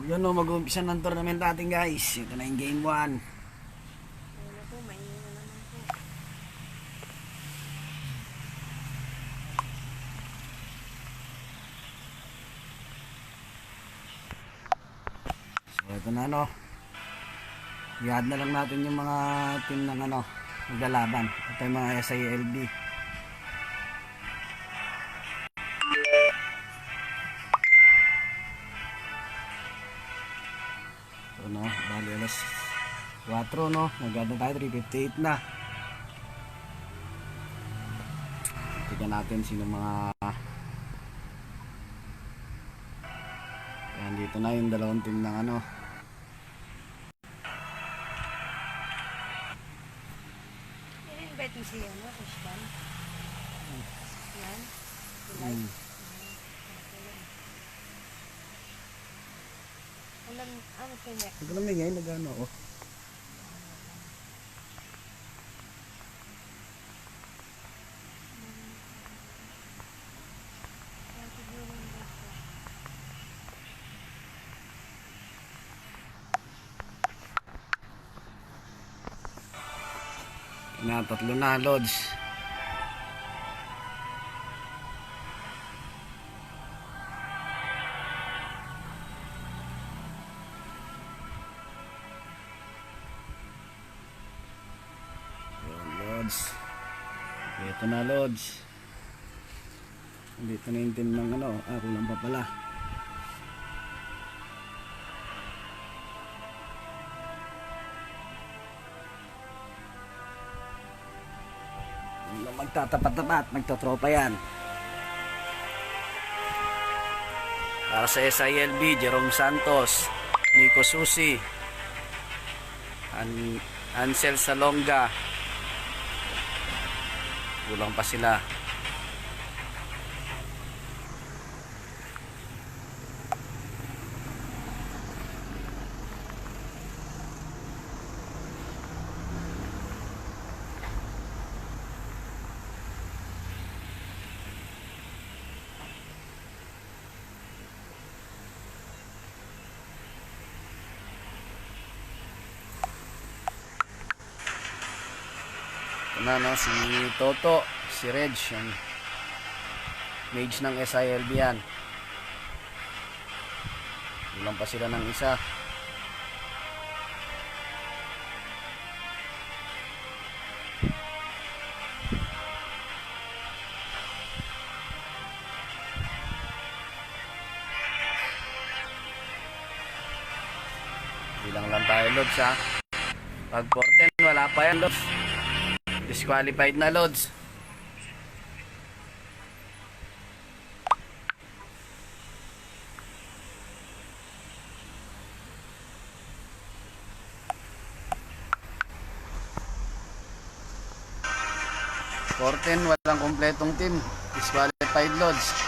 Yun o, mag-uumpisa ng tournament natin guys. Ito na yung game 1. Ayun po, mainit na naman po. So ito na no. I-add na lang natin yung mga team ng ano, maglalaban. Ito yung mga SILB. So no, bali alas 4 no. Nag-add na tayo, 3:58 na. Tignan natin sino mga... Ayan, dito na yung dalawang team ng ano. I-invite mo siya, no? Christian. Yan. Hmm. Alam, ano siya next? Naglamig ngayon, nag-ano ako. Na, tatlo na, Lods. Yun, Lods. Ito na, Lods. Dito na yung team ng ano. Ah, kulang pa pala. Magtatapat-tapat, magtotropa yan. Para sa SILB, Jerome Santos, Nico Susi, Ansel Salonga. Kulang pa sila. Na no, si Toto, si Reg, yung mage ng SILB yan. Kulang pa sila ng isa. Bilang lang tayo, Lods, ha. Pag 4-10, wala pa yan, Lods. Disqualified na, Lods. Forten, walang kompletong team. Disqualified, Lods.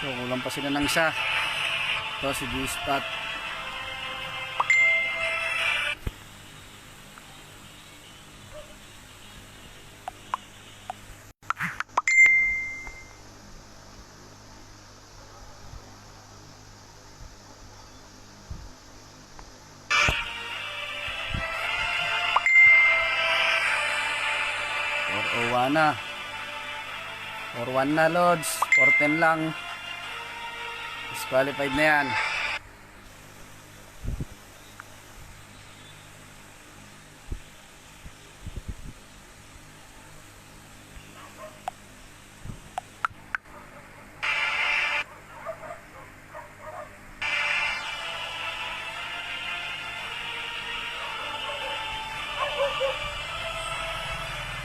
So, kulang pa sila ng isa. Ito si G-Spot. Na 4-1 na, Lods. 4-10 lang. Disqualified na yan.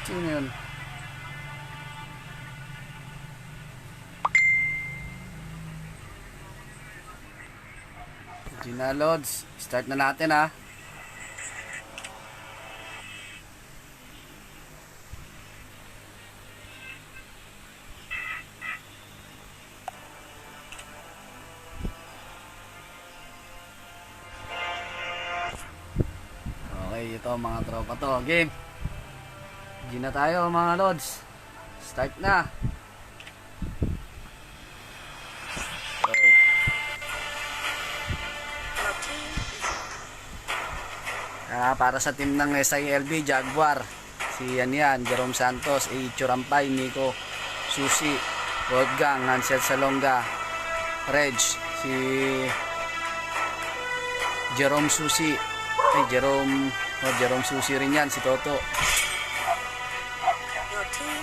Sino yun? Gina Lods, start na natin ha. Okay, ito mga tropa to. Game. G na tayo mga lods. Start na. So, para sa team ng SILB Jaguar, si Jerome Santos, Churampay, Nico Susi, Wolfgang, Hansel Salonga, Reg, si Jerome Susi, Jerome Susi rin yan, si Toto,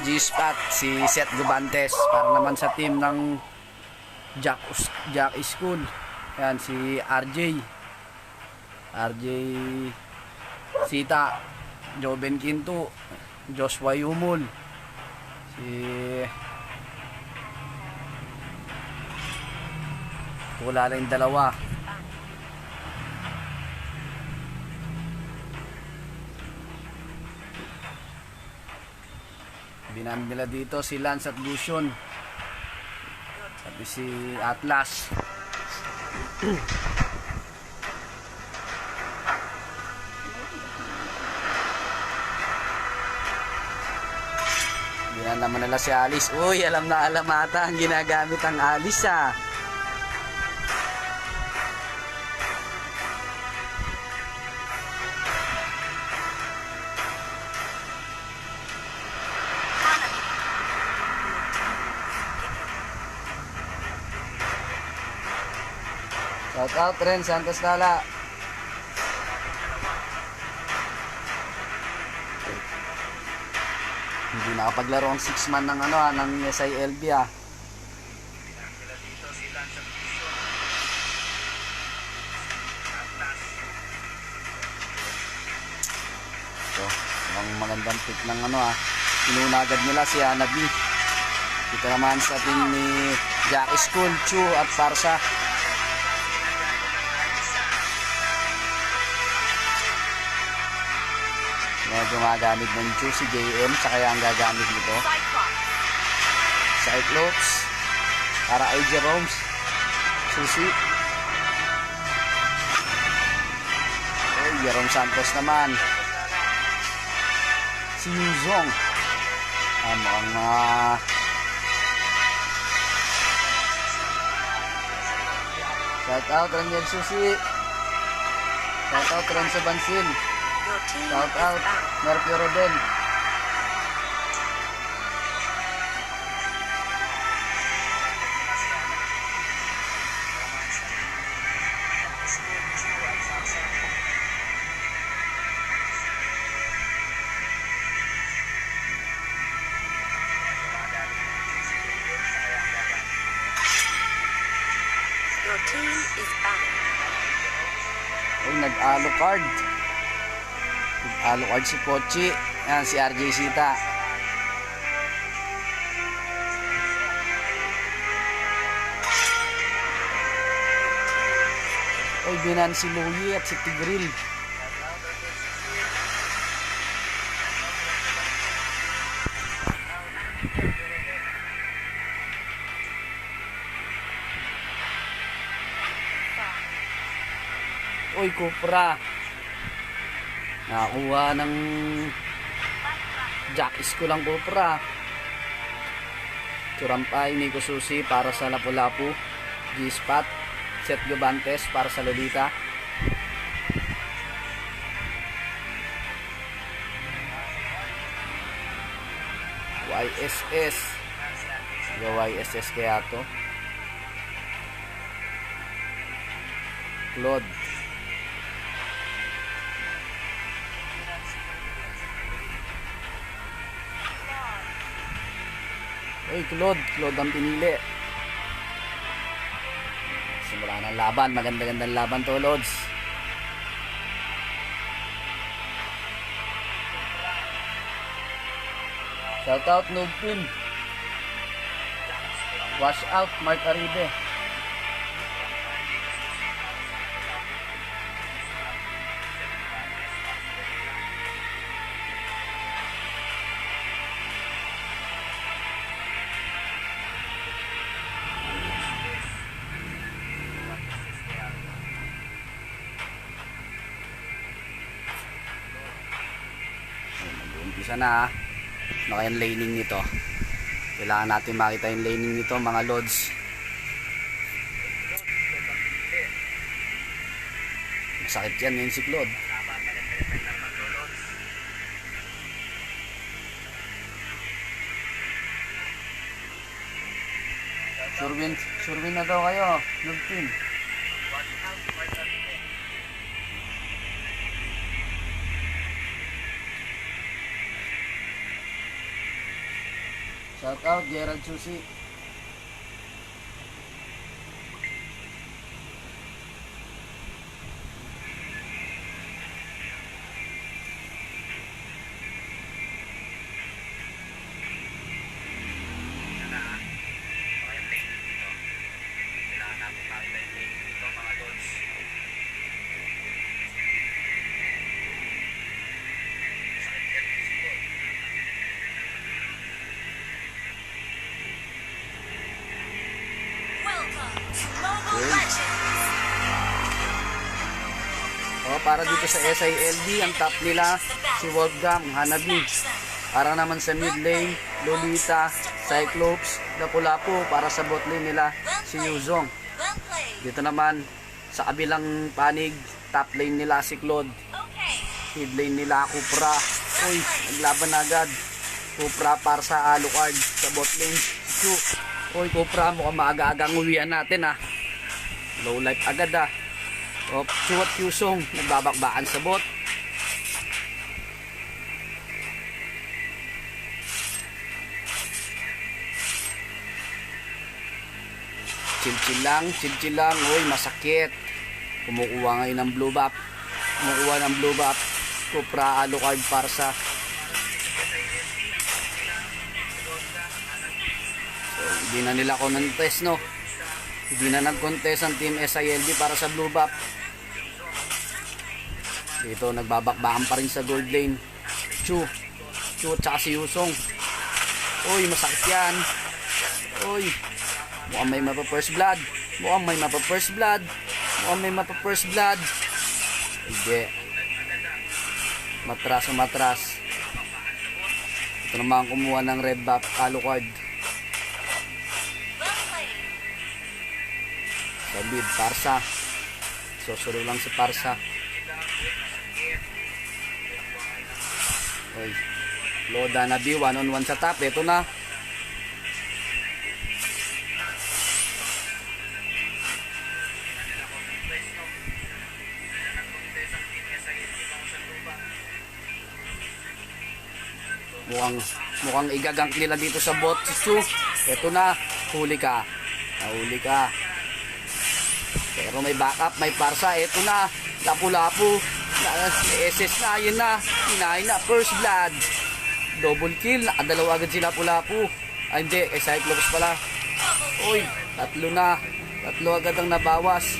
G-Spot, si Seth Gubantes, para naman sa team ng Jack School, yan, si RJ Sita, Joven Quinto, Joshua Yumul, si wala lang dalawa, binan nila dito si Lance at Lucian, at si Atlas. Binan naman nila si Alice. Uy, alam na alam ata ang ginagamit ang Alice ah. Shout out Ren Santos Lala. Hindi nakapaglaro ang 6-man ng ng SILB ah. So, ang magandang pick ng inuna agad nila si Hanabi. Dito naman sa team ni Jack School, Chu at Parsa. Gumagamit ng Chu si JM, sa kaya ang gagamit nito Cyclops para ay Jerome Susi. Jerome Santos naman, si Yuzong, ang shout out Rangel Susi, shout out Renzo Bansil, shout out Mercury Rodel. Your team is back. Uy, nag-alo card. Nag-alo card si Pochi. Yan, si RJ Sita. Uy, binan si Louie at si Tigril. Uy, Cupra. Nakakuha ng Jackis ko lang Cupra. Churampay, Nico Susi para sa Lapu-Lapu. G-Spot, Seth Gubantes para sa Lolita. YSS. YSS kaya to. Claude. Uy, Claude ang pinili. Simula ng laban, maganda-gandang laban to, Lods. Shout out Nubpin. Wash out Mark Aribe. Umpisa na ha. Ano kaya yung laning nito? Kailangan natin makita yung laning nito mga lods. Masakit yan yung siklod. Survin na daw kayo, Lord Team. Shout out Gerald Susi. O, para dito sa SILD, ang top nila si Wolfgang, Hanabi. Para naman sa mid lane, Lolita, Cyclops, Lapu-Lapu. Para sa bot lane nila, si Yuzong. Dito naman sa kabilang panig, top lane nila si Claude. Mid lane nila Kupra. Uy, naglaban agad. Kupra para sa Alucard. Sa bot lane, si Chu. Uy, Kupra, mukhang maaga-agang uwian natin ah. Low life agad ah. O, Chu at Yuzong nagbabakbakan sa bot. Chill lang. Uy, masakit. Kumukuha ngayon ng blue buff. Kupra, Alucard para sa hindi na nila contest, no? Hindi na nag-contest ang team SILD para sa blue buff. Dito nagbabakbakan pa rin sa gold lane. Chu at saka si Yuzong. Uy, masakit yan. Uy, mukhang may mapa-first blood. Hindi. Matras. Ito naman kumuha ng red buff, Alucard. Sa mid, Parsa. Susuro lang si Parsa. Oy, Loda na B, 1-on-1 sa top. Ito na. Mukhang igagank nila dito sa bot si Chu. Ito na, huli ka. Nahuli ka. Pero may backup, may Parsa. Ito na, Lapu-Lapu. SS na, yun na. Hinahin na, first blood. Double kill, nakadalawa agad si Lapu-Lapu. Ay hindi, Cyclops pala. Uy, tatlo agad ang nabawas.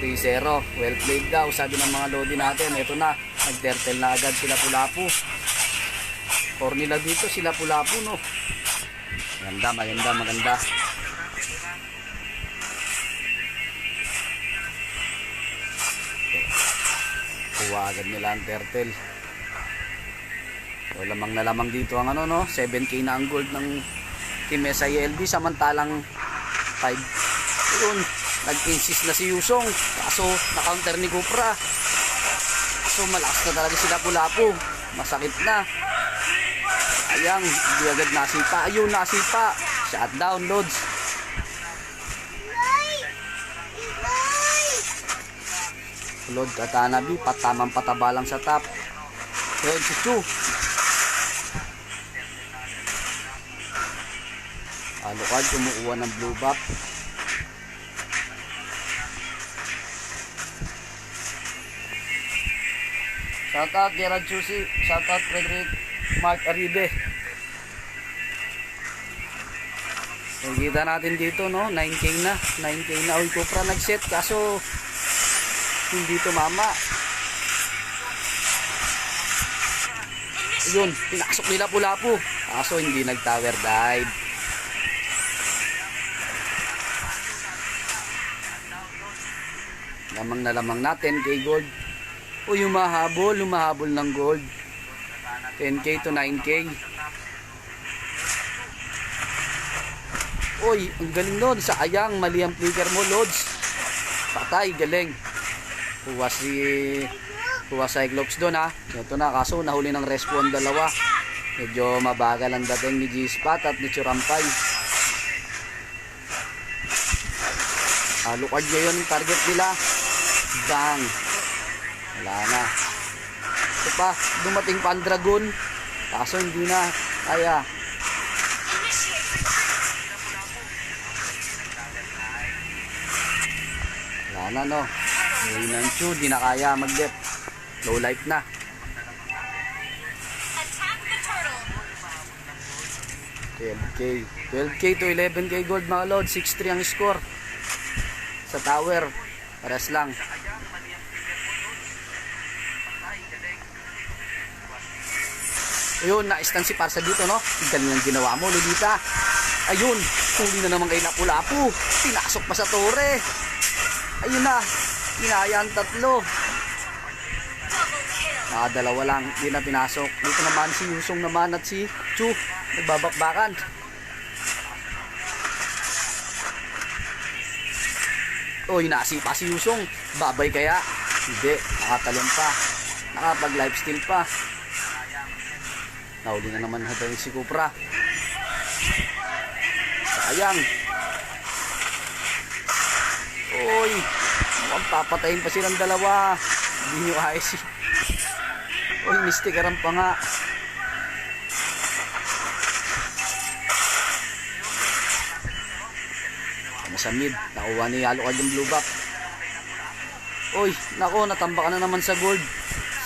3-0, well played daw, sabi ng mga lodi natin. Ito na, nag-turtle na agad si Lapu-Lapu. Core nila dito si Lapu-Lapu, no? Maganda. Kuha agad nila ang turtle. So, lamang na lamang dito ang ano, no? 7k na ang gold ng Team SILD, samantalang 5. Yun, nag-insist na si Yuzong. Kaso, na-counter ni Kupra. So, malakas na talaga si Lapu-Lapu. Masakit na. Ayang, hindi agad nasipa. Ayun, nasipa. Shutdown, loads. Load at Hanabi, patamang pataba lang sa top. Yun, si Chu. Alucard, kumukuha ng blue buff. Shoutout Gerard Susi. Shoutout Frederick Mark Aribe. Nakikita natin dito, no? 9k na. Uy, Kupra nag-set. Kaso, hindi tumama. Yun, pinasok nila Lapu-Lapu. Kaso, hindi nag-tower dive. Lamang na lamang natin kay gold. Uy, humahabol ng gold. 10k to 9k. Uy, ang galing nun. Sayang, mali ang flicker mo, Lods. Patay, galing. Kuha Cyclops doon, ha. Ito na, kaso nahuli ng respawn dalawa. Medyo mabagal ang dating ni G-Spot at ni Churampay. Alucard ngayon yung target nila. Bang. Wala na. Ito pa, dumating pa ang Dragon. Kaso hindi na. Kaya. Wala na, no. Nanchu, di na kaya mag-get. Low life na. Attack the turtle. 12k to 11k gold mga lord. 6-3 ang score sa tower. Pares lang. Ayun, na-stun si Parsa dito, no? Galing ang ginawa mo, Lolita. Ayun, huli na naman kay Lapu-Lapu. Pinasok pa sa tore. Ayun na, kinaya ang tatlo. Nakadalawa lang, hindi na pinasok. Dito naman si Yusong naman at si Chu, nagbabakbakan. Uy, nasipa si Yusong. Babay kaya? Hindi, nakatalon pa. Nakapag-lifesteal pa. Nahuli na naman natin si Cupra. Sayang. Uy, papatayin pa silang dalawa. Hindi nyo ayos. Uy, mistikaran pa nga. Sa mid, nakuha ni Alucard yung blue buff. Uy, nako, natambakan na naman sa gold.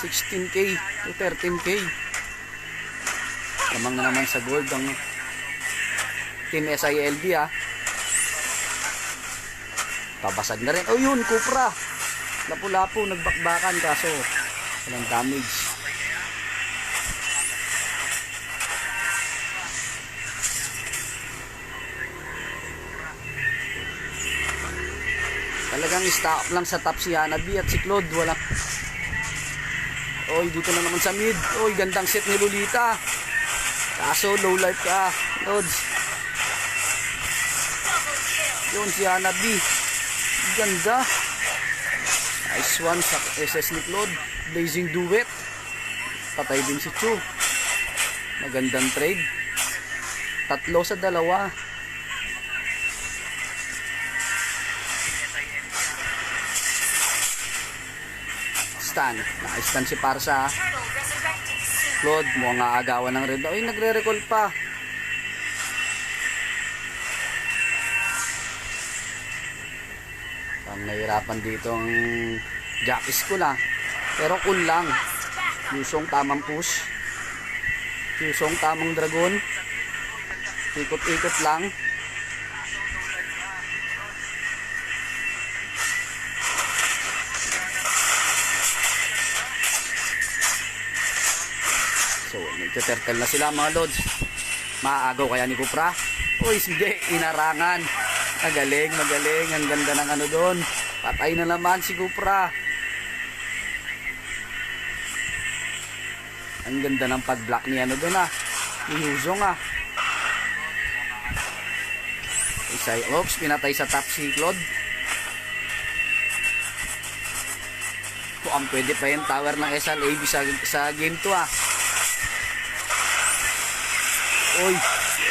16k to 13k. Lamang na naman sa gold ang Team SILB, ha. Pabasag na rin. Oh, yun, Cupra. Lapu-Lapu, nagbakbakan kaso walang damage. Talagang stop lang sa top si Hanabi at si Claude. Wala. Oy, dito na naman sa mid. Oy, gandang set ni Lolita. Kaso low life ka, Lods. Yun si Hanabi. Ganda. Nice one sa SS ni Claude. Blazing duet. Patay din si Chu. Magandang trade. 3-2. Stun. Naka-stun si Parsa. Claude, mukhang aagawan ng red. Ay, nagre-recall pa. Ang nahirapan dito ang Jackis ko na. Pero cool lang. Yusong tamang push. Yusong tamang dragon. Ikot-ikot lang. So, nagtuturtle na sila mga lods. Maaagaw kaya ni Cupra? Uy, hindi. Inarangan. Magaling, magaling. Ang ganda ng ano doon. Patay na naman si Cupra. Ang ganda ng pag-block ni ano doon, ni Yuzong, Oops, pinatay sa top si Claude. Ang pwede pa yung tower ng SLAB sa game 2, Uy,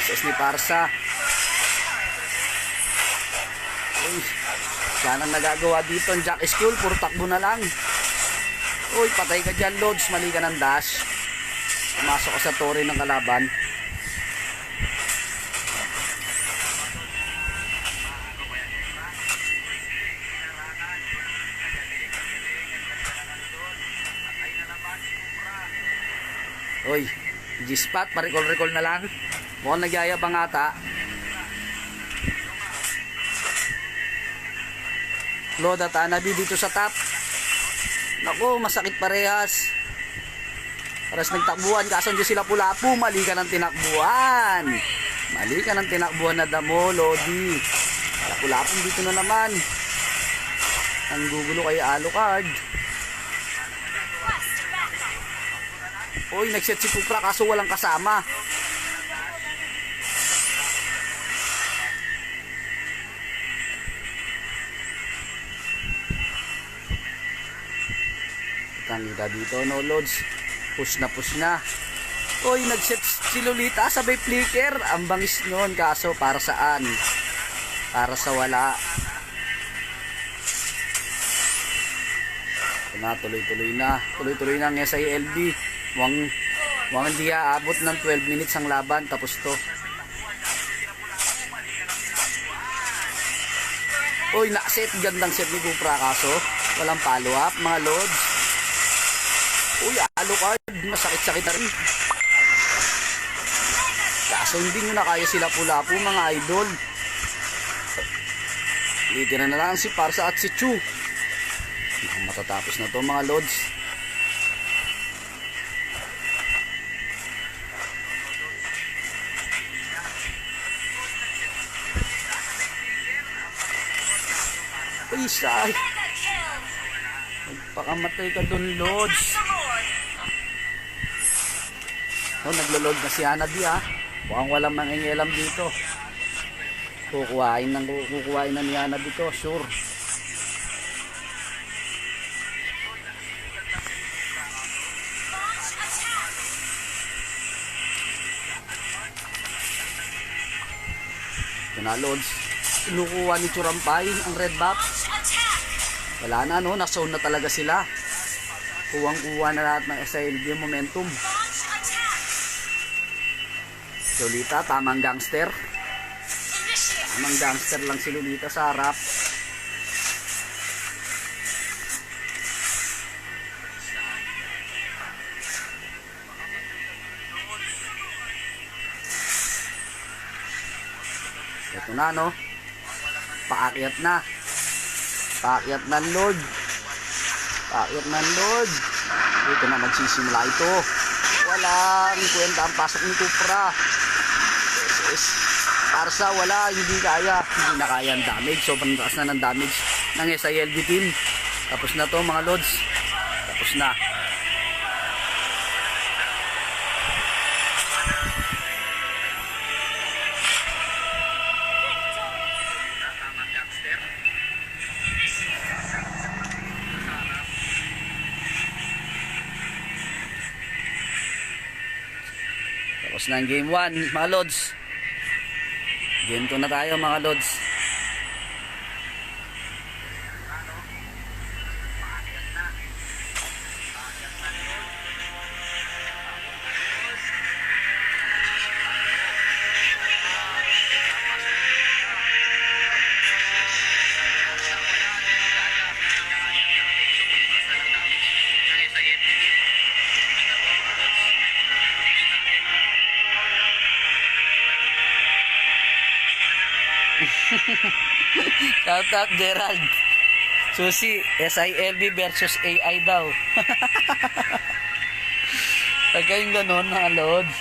SS ni Parsa. Uy, yan ang nagagawa dito ang Jack School. Puro takbo na lang. Uy, patay ka dyan, Lods. Mali ka ng dash. Pumasok ka sa tore ng kalaban. Uy, G-Spot, pa-recall-recall na lang. Mukhang nagyayabang ata. Claude at Hanabi dito sa top. Naku, masakit parehas. Paras nagtakbuhan, kaso hindi sila Lapu-Lapu. Mali ka ng tinakbuhan. Mali ka ng tinakbuhan na damo, Lodi. Lapu-Lapu dito na naman. Ang gugulo kay Alucard. Uy, nag-set si Cupra kaso walang kasama. Kita dito, no, Lods. Push na, push na. Uy, nag-set si Lolita, sabay flicker. Ang bangis nun, kaso para saan? Para sa wala. Ito na, tuloy-tuloy na. Tuloy-tuloy na ang SILB. Mukhang hindi aabot ng 12 minutes ang laban. Tapos to. Uy, na-set. Gandang set ni Cupra kaso walang follow-up, mga Lods. Uy, Alucard. Masakit-sakit na rin. Kaso hindi nyo na kaya sila pula-po, mga idol. Litira na lang si Parsa at si Chu. Matatapos na to, mga Lods. Uy, say. Magpakamatay ka dun, Lods. Oh, naglo-load na si Hanabi, ha. Mukhang walang mangingialam dito. Kukuhain na ni Hanabi to, sure. Ito na, Lods. Kinukuha ni Churampay ang red buff. Wala na, no? Nasown na talaga sila. Kuwang-kuha na lahat ng SILB momentum. Lolita, tamang gangster. Tamang gangster lang si Lolita sa harap. Ito na, no? Paakyat na. Paakyat na, Lord. Paakyat na, Lord. Dito na magsisimula ito. Walang kwenta ang pasok ni Cupra. Parsa, wala. Hindi kaya. Hindi na kaya ang damage. Sobrang taas na ng damage ng SILB team. Tapos na to, mga Lods. Tapos na. Tapos na ang game 1, mga Lods. Game 2 na tayo, mga Lods. Shout out Gerald. Susi, SILB versus AI daw. Pag kayong ganon, mga Lods.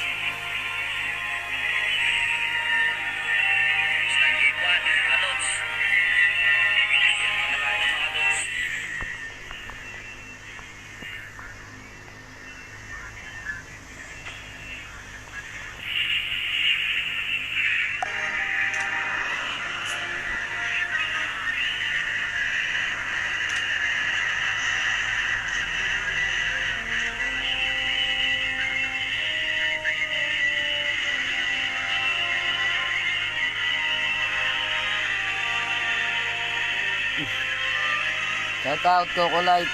Shout out Coco Light.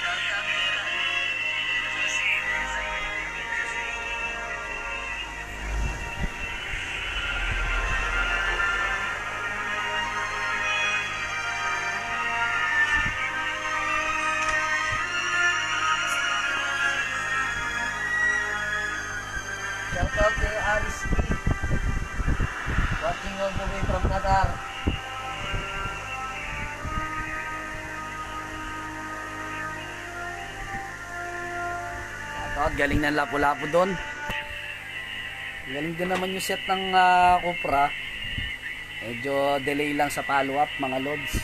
Shout out kay Aris P. Watching all the way from Qatar. Galing ng lapu-lapu doon. Galing din naman yung set ng Cupra. Medyo delay lang sa follow-up, mga Lods.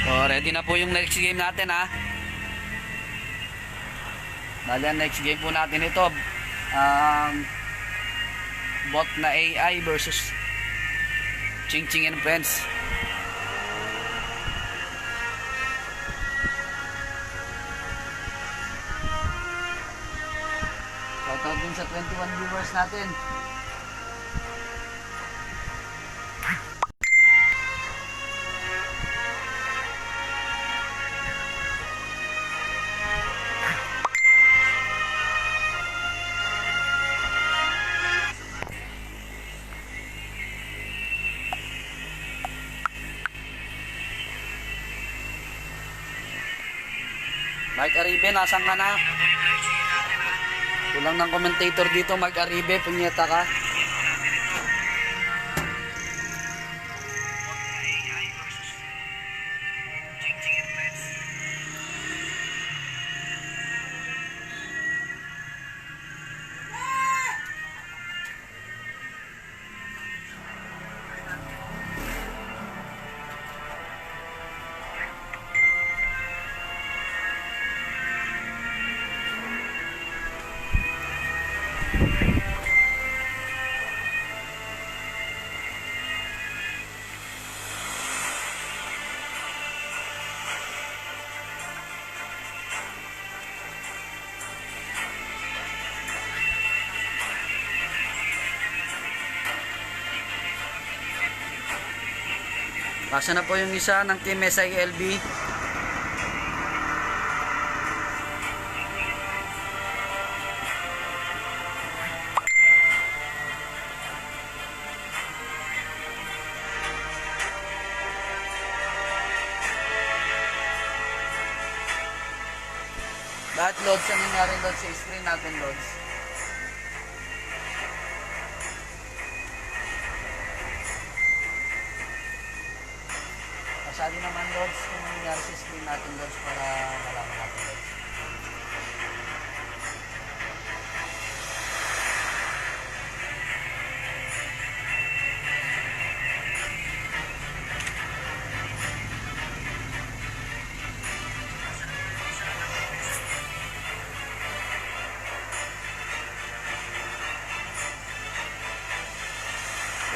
So, ready na po yung next game natin, ha. Bali, ang next game po natin ito, bot na AI versus Ching Ching and Friends. Shoutout din sa 21 viewers natin. Mike Aribe, nasan ka na? Kulang ng commentator dito, Mike Aribe, punyeta ka. Pasya na po yung isa ng Team SILB. Lahat loads, ang nangyari loads sa screen natin loads. Pasali naman loads kung nangyari sa screen natin loads para malaman natin loads.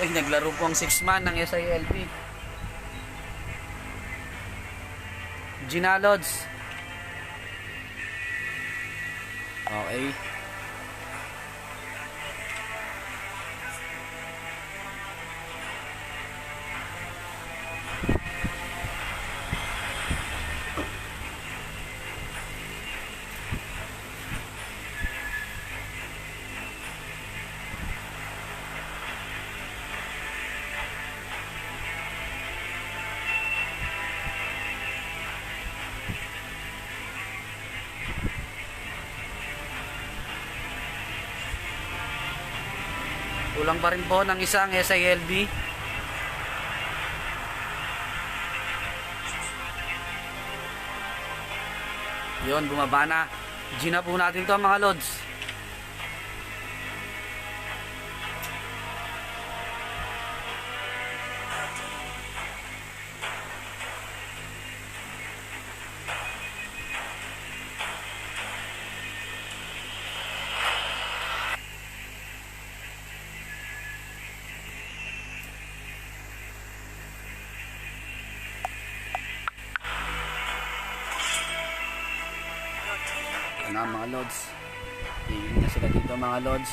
Uy, naglaro po ang 6-man ng SILB. Gina Lods. Okay. Kulang pa rin po ng isang SILB. Yun, bumaba na. Gina po natin to mga lods. Na mga lods, tingin na sila dito mga lods.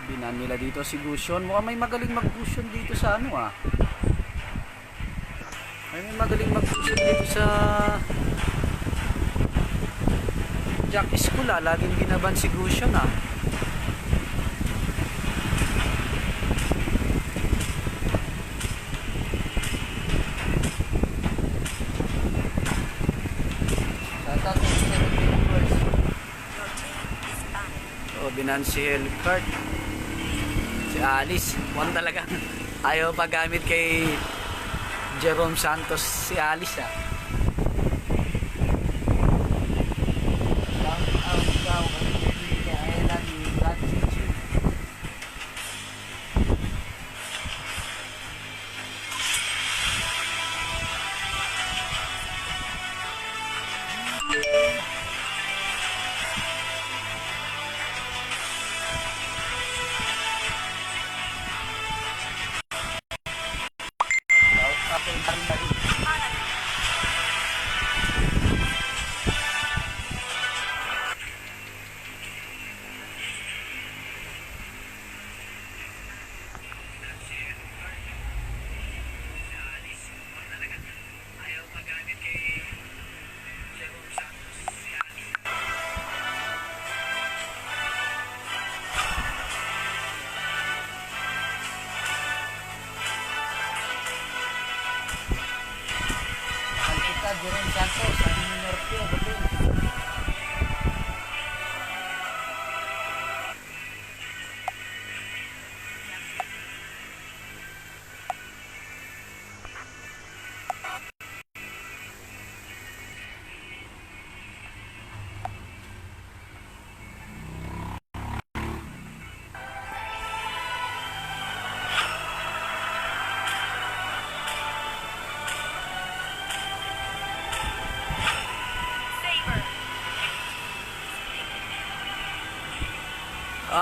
Binan nila dito si Gusion. Mukhang may magaling mag-Gusion dito sa ano ah. May magaling mag-Gusion dito sa Jack School ah. Laging binaban si Gusion ah. Binan si Helcart, si Alice, mukhang talaga ayaw paggamit kay Jerome Santos si Alice ah. Jerome Santos, sabi ni Norpio, galing.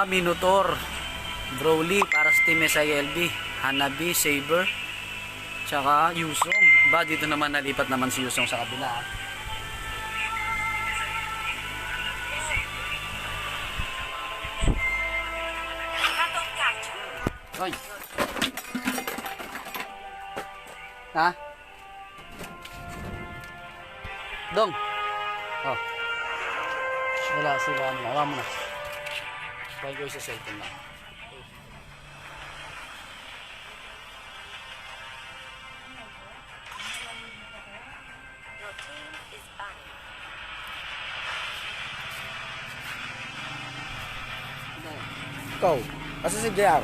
Minotaur, Broly para sa Team SILB, Hanabi, Saber, tsaka Yusong. Ba, dito naman nalipat naman si Yusong sa kabila. Hoy! Ha? Dong! Oh. Wala sila. Awa mo na. Pag ko sa cellphone na. Your team is banned. Ikaw, asa si JR?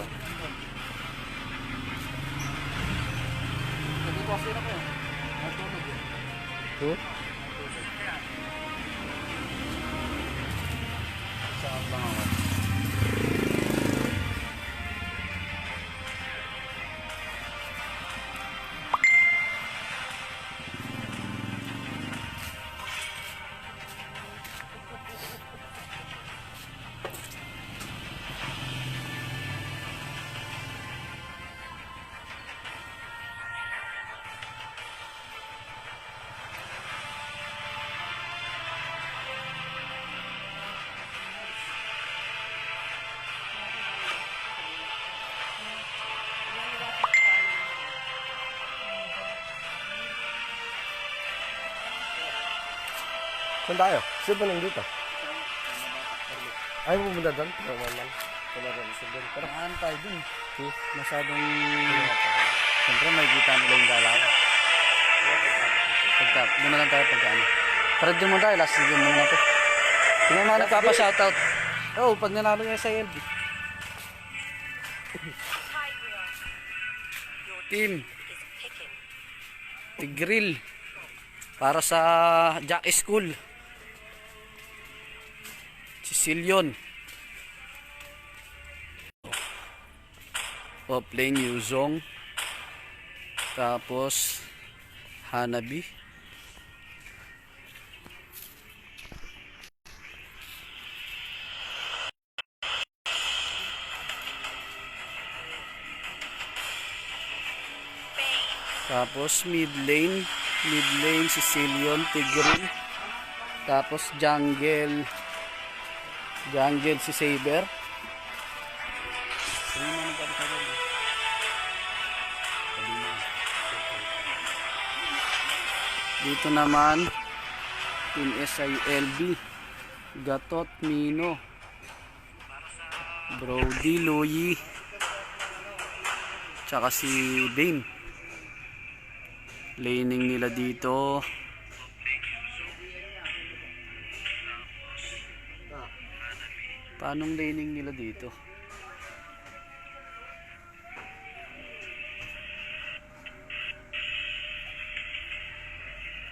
Hindi ko kasi na ko. Natulog eh. Hmm? Saan lang ako? Saan tayo? Saan ba nandito? Ay, pumunta doon? Normal lang. Wala rin isa doon. Pero kaan tayo dun. Masyadong... Siyempre may kita nila yung galaw. Pagka, doon na lang tayo pagka ano. Tara doon muna tayo, last game muna natin. Tingnan mga nagpapa-shoutout. Oo, pag nanalo yung SILB. Team Is picking. Tigril para sa Jack School. Sicilion. Oplane Yuzong. Tapos Hanabi. Tapos mid lane Sicilian Tigre. Tapos jungle si Saber. Dito naman Team SILB, Gatot, Mino, Brody, Louie, tsaka si Dane. Laning nila dito. Paanong laning nila dito?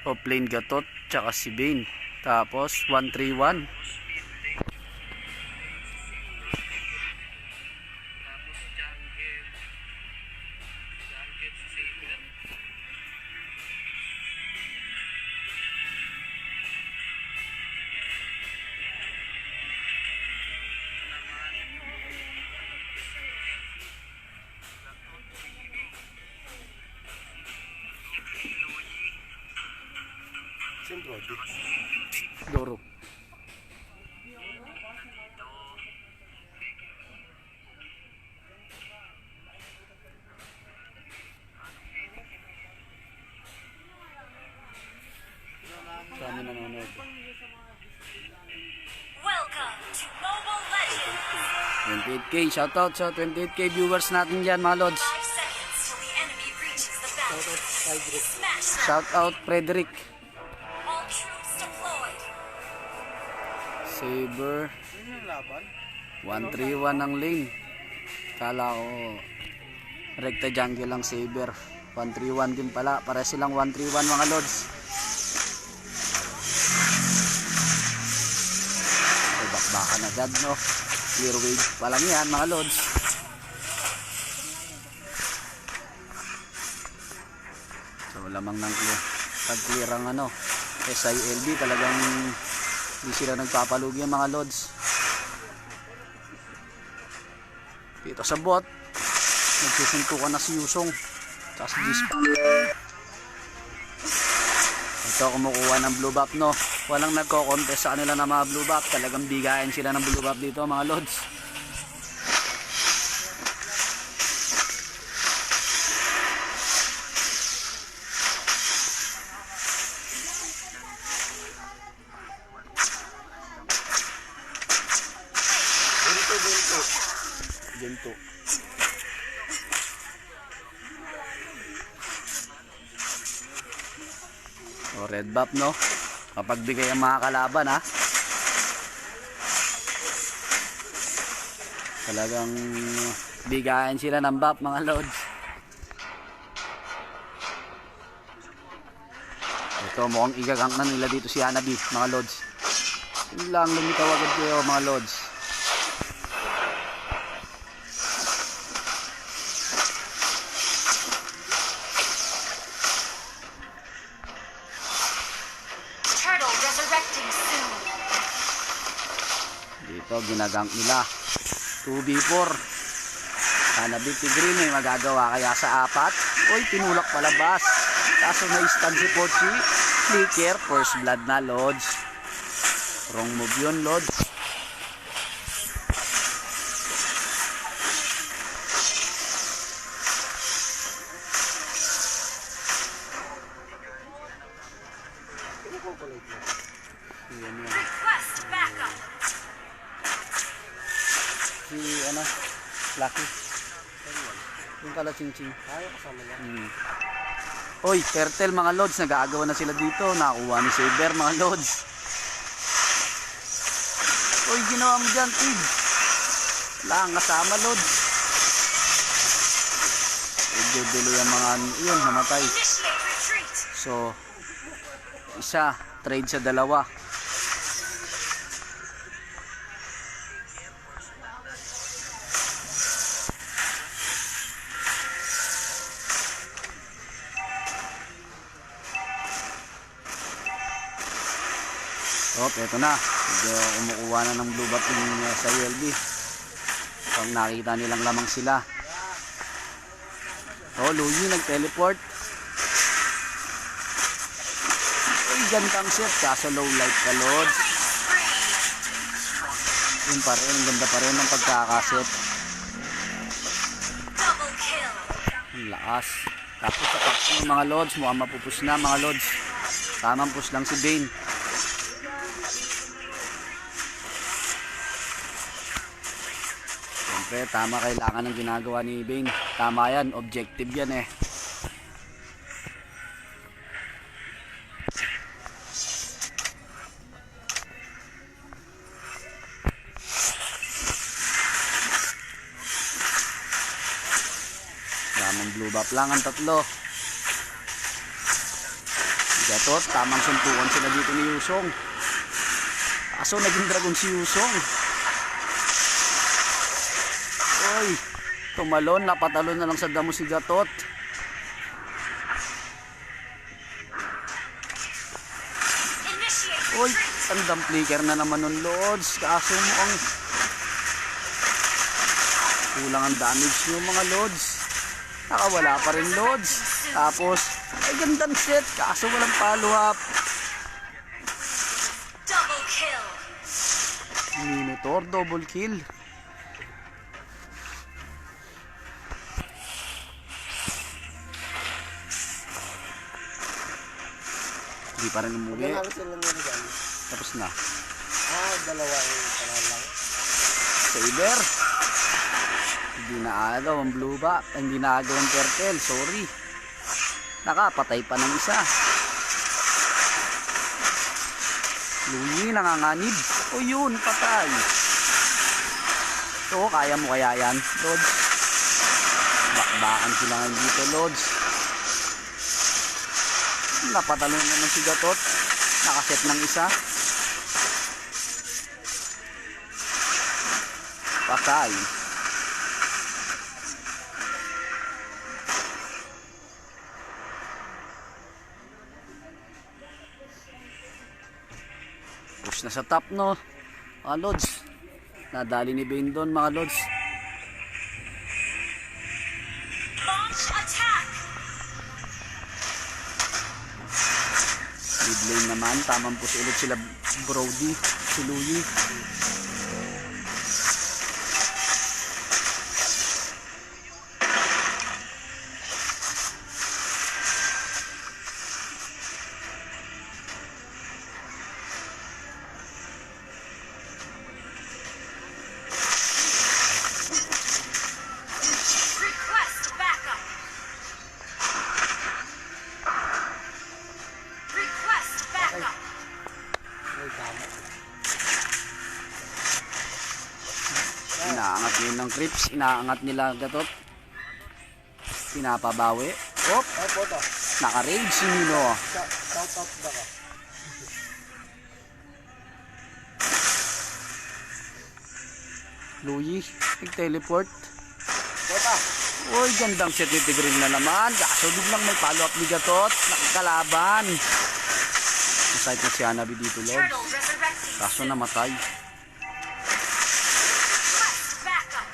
Offlane Gatot tsaka si Bane. Tapos 1-3-1. Siyempre, Doro. Dami nanonood. Welcome to Mobile Legends. 28k, shoutout sa 28k viewers natin dyan mga lods. 5 seconds till the enemy reaches the battlefield. Smash them. Shoutout Frederick. Saber. 131 ang lane. Kala ko rekta jungle lang Saber. 131 din pala. Para silang 131 mga lods. So, bakbakan agad no. Clear wave pa lang yan mga lods. So lamang ng clear. Pag clear ang ano, SILB talagang hindi sila nagpapalugi mga lods. Dito sa bot, nagsusuntukan na si Yusong tsaka si Gispa. Ito kumukuha ng blue buff no. Walang nagko-contest sa kanila ng mga blue buff. Talagang bigayan sila ng blue buff dito mga lods. Ginto. O red buff no. Kapag bigay ang mga kalaban ha. Talagang bigayan sila ng buff mga lods. Ito mukhang igagang na nila dito si Hanabi mga lods. Yun lang lumitaw agad kayo mga lods. Turtle resurrecting soon. Dito ginagank nila 2v4. Hanabi Tigrin may magagawa kaya sa apat. Uy tinulak palabas. Kaso na-stun si Pochi. Flicker first blood na lods. Wrong move yun lods. Yan yan. Request backup. Si ano, Lucky. Yung kala ching-ching. Ayaw kasama niya. Oy, Turtle mga lods, nag-aagawan na sila dito. Nakakuha ni Saber mga lods. Oy, ginawa mo dyan, Tig. Wala kang kasama lods. Idedelo yung mga yun, namatay. Initiate retreat. So, isa, trade sa dalawa. Eto na. Medyo kumukuha na ng blue buff yung sa ULB. Pag nakita nilang lamang sila. Luigi nag-teleport. Uy, gandang set. Kaso low light ka, Lods. Yun pa rin. Ganda pa rin ng pagkakaset. Double kill. Ang lakas. Tapos sa top ng mga Lods. Mukhang mapupush na mga Lods. Tamang push lang si Bane. Siyempre, tama kailangan ng ginagawa ni Bane. Tama yan. Objective yan eh. Tamang blue buff lang ang tatlo. Gatot, tamang suntukan sila dito ni Yusong. Kaso naging dragon si Yusong. Oy, tumalon, napatalon na lang sa damo si Gatot. Initiate. Oy, tandang flicker na naman nun, Lods. Kaso mo ang kulang ang damage nyo mga Lods. Nakawala pa rin Lods. Tapos, ay gandang set. Kaso walang follow up. Double kill. Minotaur, double kill. Hindi pa rin umuwi. Nanalo sila nila dyan. Tapos na. Dalawa yung panahon lang. Saber. Hindi na agaw ang blue ba? Hindi na agaw ang Turtle. Sorry. Nakapatay pa ng isa. Luigi nanganganib. O yun, patay. So, kaya mo kaya yan, Lods? Bakbakan sila ngayon dito, Lods. Napatalo naman si Gatot. Nakaset ng isa. Patay. Push na sa top, no? Mga Lods. Nadali ni Bane doon, mga Lods. Launch attack. Mid lane naman, tamang push ulit sila Brody, si Louie. Request backup. Request backup. May tama. Inaangat yun ng creeps, inaangat nila Gatot. Pinapabawi. Op, Ay po to. naka-rage si Nino. Shout out ba ka? Louie, nag-teleport. Bota. Uy, gandang set ni Tigreal na naman. Kaso biglang may follow-up ni Gatot. Nakikalaban. Masayt na si Hanabi dito, Lods. Turtle resurrecting. Kaso namatay. Request backup.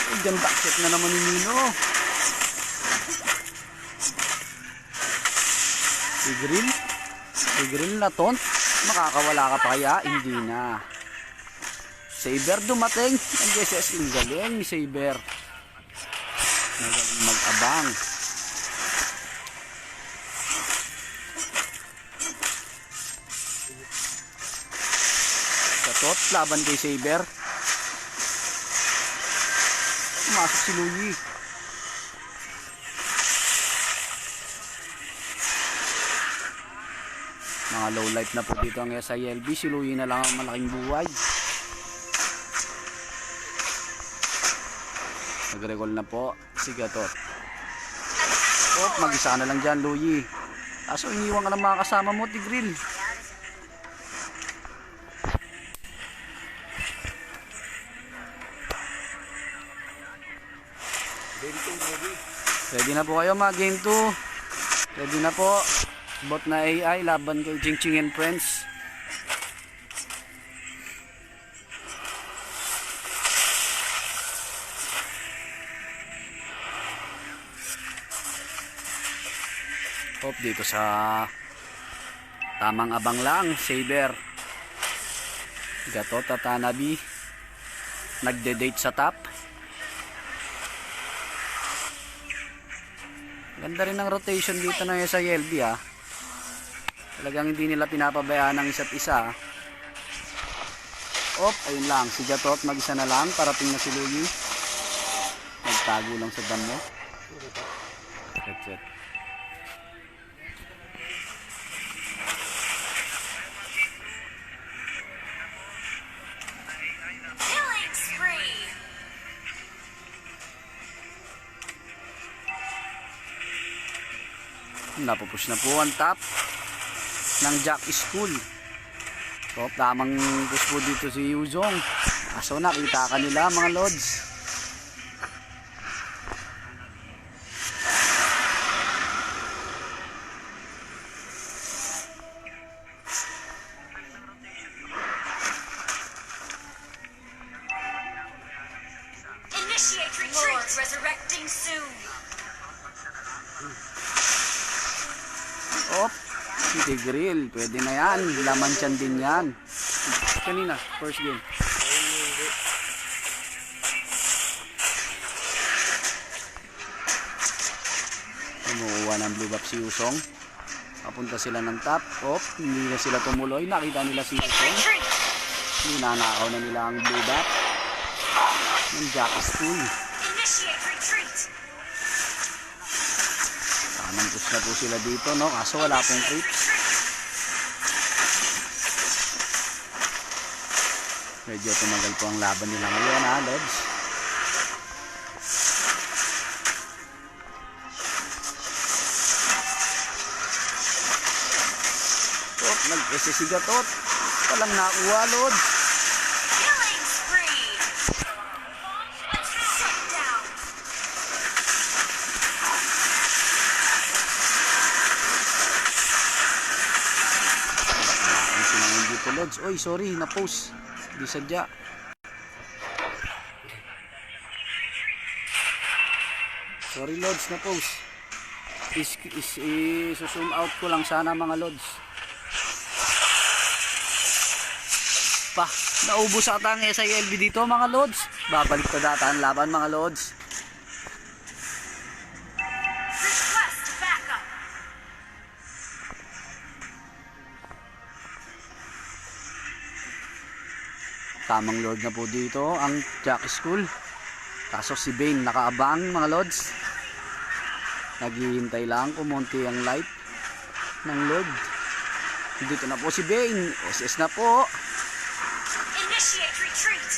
Uy, gandang set na naman ni Nino. Tigreal na taunt. Makakawala ka pa kaya? Hindi na. Saber dumating. Ang GSS, ang galing ni Saber. Magaling mag-abang. Gatot, laban kay Saber. Pumasok si Louie. Mga low life na po dito ang SILB. Si Louie na lang ang malaking buhay. Nag-recall na po si Gatot. Oh, mag-isa na lang dyan, Louie. Kaso iniwan ka ng mga kasama mo, Tigreal. Ready na po kayo mga game 2. Ready na po. Bot na AI laban kay Ching Ching and Friends. Hop dito sa tamang abang lang, Saber. Gatot at Hanabi nagde-date sa top. Ganda rin ng rotation dito ng SILB ah. Talagang hindi nila pinapabayaan ng isa't isa. Op, ayun lang. Si Gatot mag-isa na lang. Parating na si Louie. Nagtago lang sa dam mo. Headset. Killing spree. Napupush na po ang top ng Jack School. So, tamang push po dito si Yuzong. So, nakita ka nila mga Lods. Initiate retreat. Resurrecting soon. Op, si Tigreal. Pwede na yan. Laman tiyan din yan. Kanina, first game. Kumukuha ng blue buff si Yuzong. Papunta sila ng top. Op, hindi na sila tumuloy. Nakita nila si Yuzong. Retreat. Ninanakaw na nila ang blue buff ng Jack School. Initiate retreat. Tamang push na po sila dito, no? Kaso wala pong creeps. Medyo tumagal po ang laban nila ngayon, ha, Lods? Tot, nag-esesigatot. Walang nakuha, Lods. Killing spree. Shut down. Ang sinangin dito, Lods. Oy, sorry, na-post. Di sadya. Sorry, Lods, na-post. Zoom out ko lang sana, mga Lods. Pa, naubos ata ang SILB dito, mga Lods. Babalik pa data ang laban, mga Lods. Request backup. Tamang Lord na po dito ang Jack School. Kaso si Bane nakaabang, mga Lods. Naghihintay lang kumunti ang light ng Lord. Dito na po si Bane. SS na po. Initiate retreat.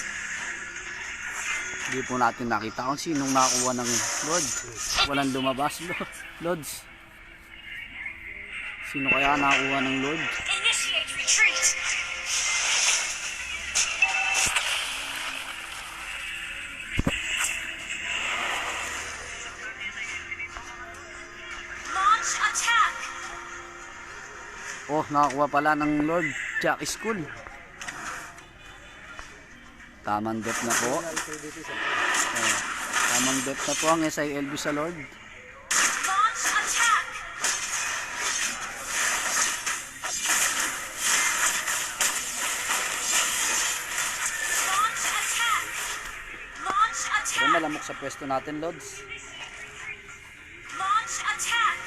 Hindi po natin nakita kung sinong nakakuha ng Lord. Walang lumabas, Lods. Sino kaya nakakuha ng Lord? Initiate retreat. Launch attack. Oh, nakakuha pala ng Lord Jack School. Tamang depth na po. Tamang depth na po ang SILB sa Lord. Launch attack. Launch attack. Launch Pero attack. malamok sa pwesto natin, Lods. Launch attack.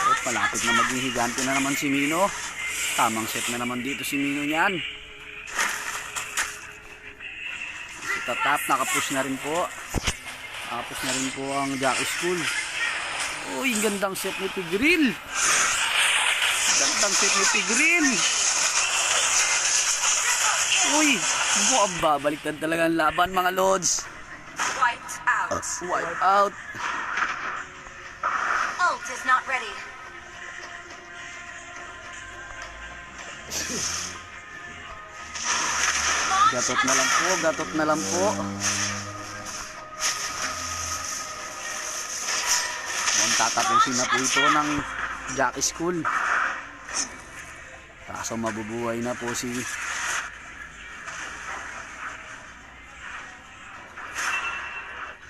Oh, palapit na maging higante na naman si Mino. Tamang set na naman dito si Mino niyan. Si Tatap, nakapush na rin po. Nakapush na rin po ang Jack School. Uy, gandang set ni Tigril. Gandang set ni Tigril. Uy, babaliktad talaga ang laban, mga Lods. Wiped out. Wipe out. Ult is not ready. Gatot na lang po, gatot na lang po. Mukhang tatapusin na po ito ng Jack School. Kaso mabubuhay na po si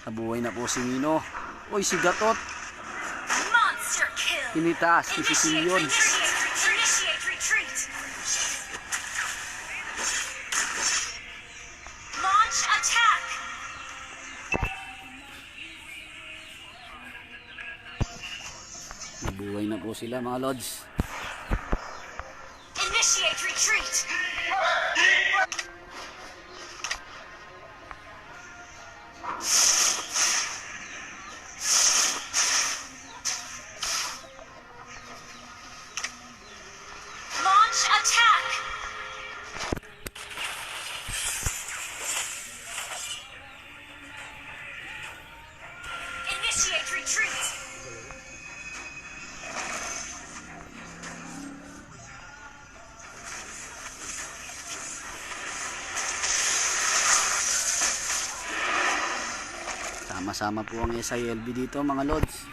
nabuhay na po si Mino. Uy, si Gatot. Monster kill. Tinitaas ni si Silion. Initiate retreat. Launch attack. Nabuhay na po sila, mga Lods. Initiate retreat. Launch attack. Initiate retreat. Sama-sama po ang SILB dito, mga Lods.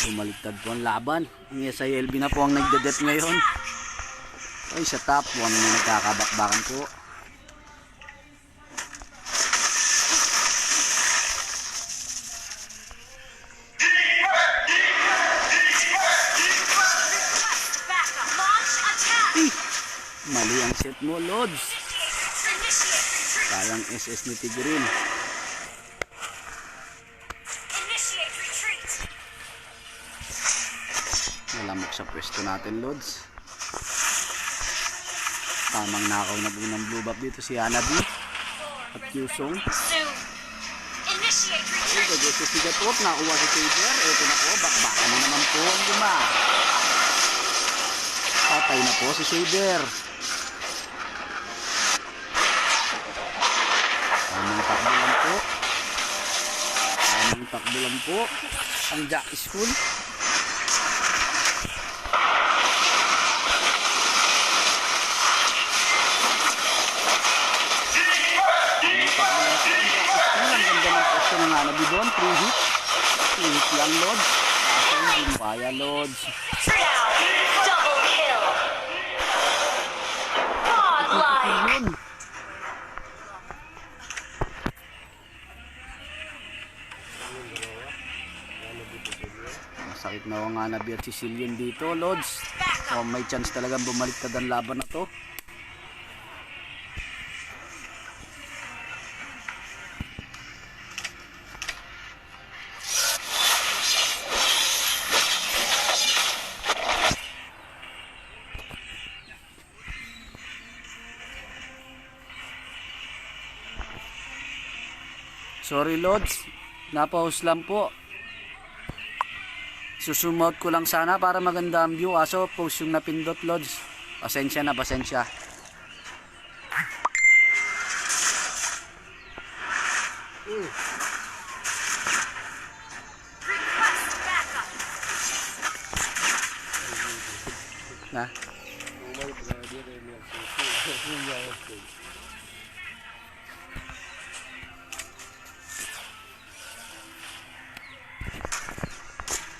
Bumaliktad po ang laban. Ang SILB na po ang nagdedet ngayon. Ay, sa top 1 na nagkakabakbakan po. Backup. Launch attack. Mali ang set mo, Lods. Initiate retreat. Sayang SS ni Tigrin. Initiate retreat. Nalamok sa pwesto natin, Lods. Tamang nakaw na po ng blue buff dito si Hanabi at Kyusong. Soon. Initiate Ay, retreat. gagawin si Sigatot, nakuha si Saber. Ito na po, bakbakan na naman po ang lima. Patay na po si Saber. Tamang takbo lang po. Tamang takbo lang po. Ang Jack School. Ang ganda ng posto ng Hanabi doon. 3 hits. 3 hits lang, Lods. Kaso hindi mo kaya, Lods. Trial. Double kill. Godlike. Yun. Masakit na ang Hanabi at Sicilian dito, Lods. Oh, may chance talagang bumaliktad ang laban na to. Sorry, Lods. Napause lang po. Susumot ko lang sana para maganda ang view. Kaso post yung napindot, Lods. Pasensya na, pasensya. Request backup. Na. Oh my brother, emergency.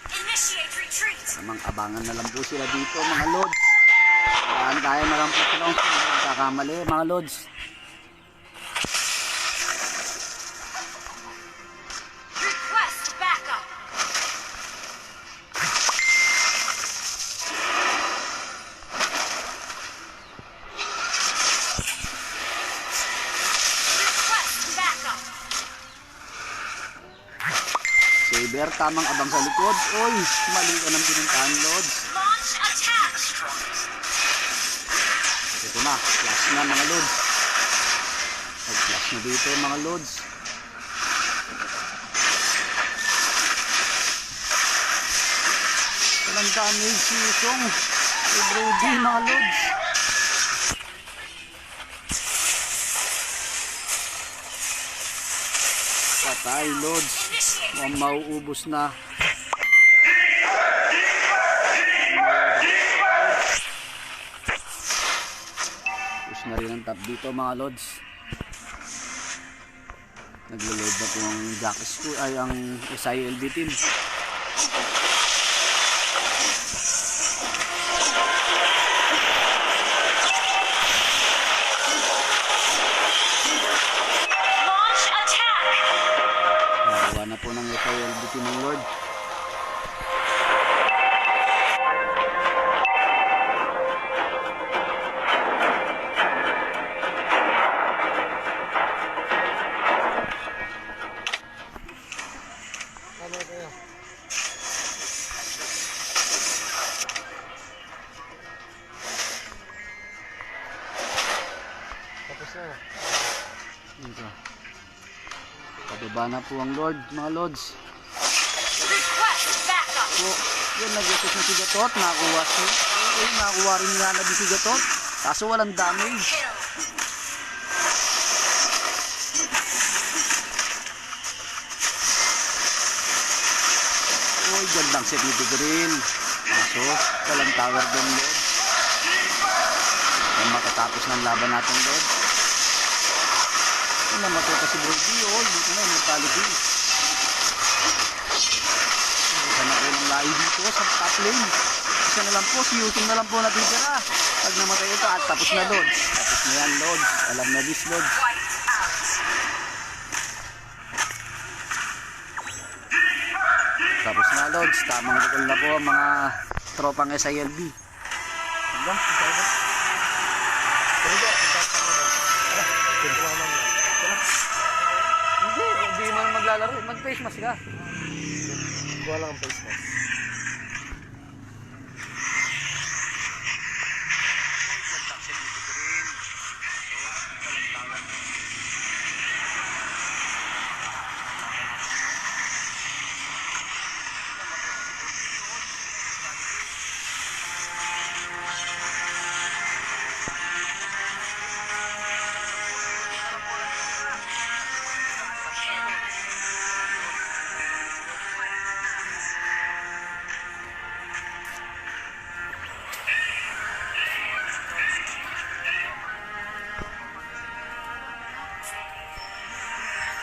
Initiate retreat. Tamang abangan na lang po sila dito, mga Lods. Saan tayo na lang po sila kung sino magkakamali, mga Lods. Request backup. Request backup. Saber, tamang abang sa likod. Oy, mali ka ng pinuntahan, Lods. Launch attack. Ito na, flash na, mga Lods. Pag-flash na dito, mga Lods. Walang damage si Song. Ay, Brody, mga Lods. Patay, Lods. Initiate Mukhang mauubos na. Push na rin ang top dito, mga Lods. Naglo-load na po ang Jack School, ay ang SILB team. launch attack. Nagawa na po ng SILB team ng Lord. Ano kaya? Tapos na. Dito. Pababa na po ang Lord, mga Lods. Request backup. Po, yun, nag-utos na si Gatot, nakuha si, nakuha rin niya na si Gatot, kaso walang damage. Kill. Uy, gandang set ni Tigrin. Kaso, walang tower doon, Lord. Kung makatapos ng laban natin, Lord. Yun, namatay pa si Brody, oh, dito na, immortality. Isa na ulang lahi dito sa top lane. Isa na lang po, si Yusung na lang po natitira. Pag namatay ito, at tapos na, Lord. Tapos na yan, Lord. Alam na this, Lord. Wipe out. Tapos na, Lord. Tamang recall na po ang mga tropang SILB. Hanggang, ito ba? Ito ba? Ito ba? Ito ba? maglalaro, mag-face mask ka. Kuha lang ang face mask.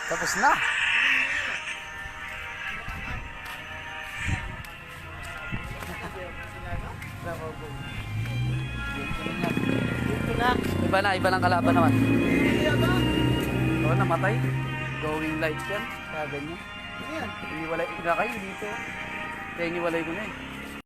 Tapos na. Iba ng kalaban naman. Oo, namatay. Going light yan. Kaya ganyan. Iniwalay na kayo dito. Kaya iniwalay ko na eh.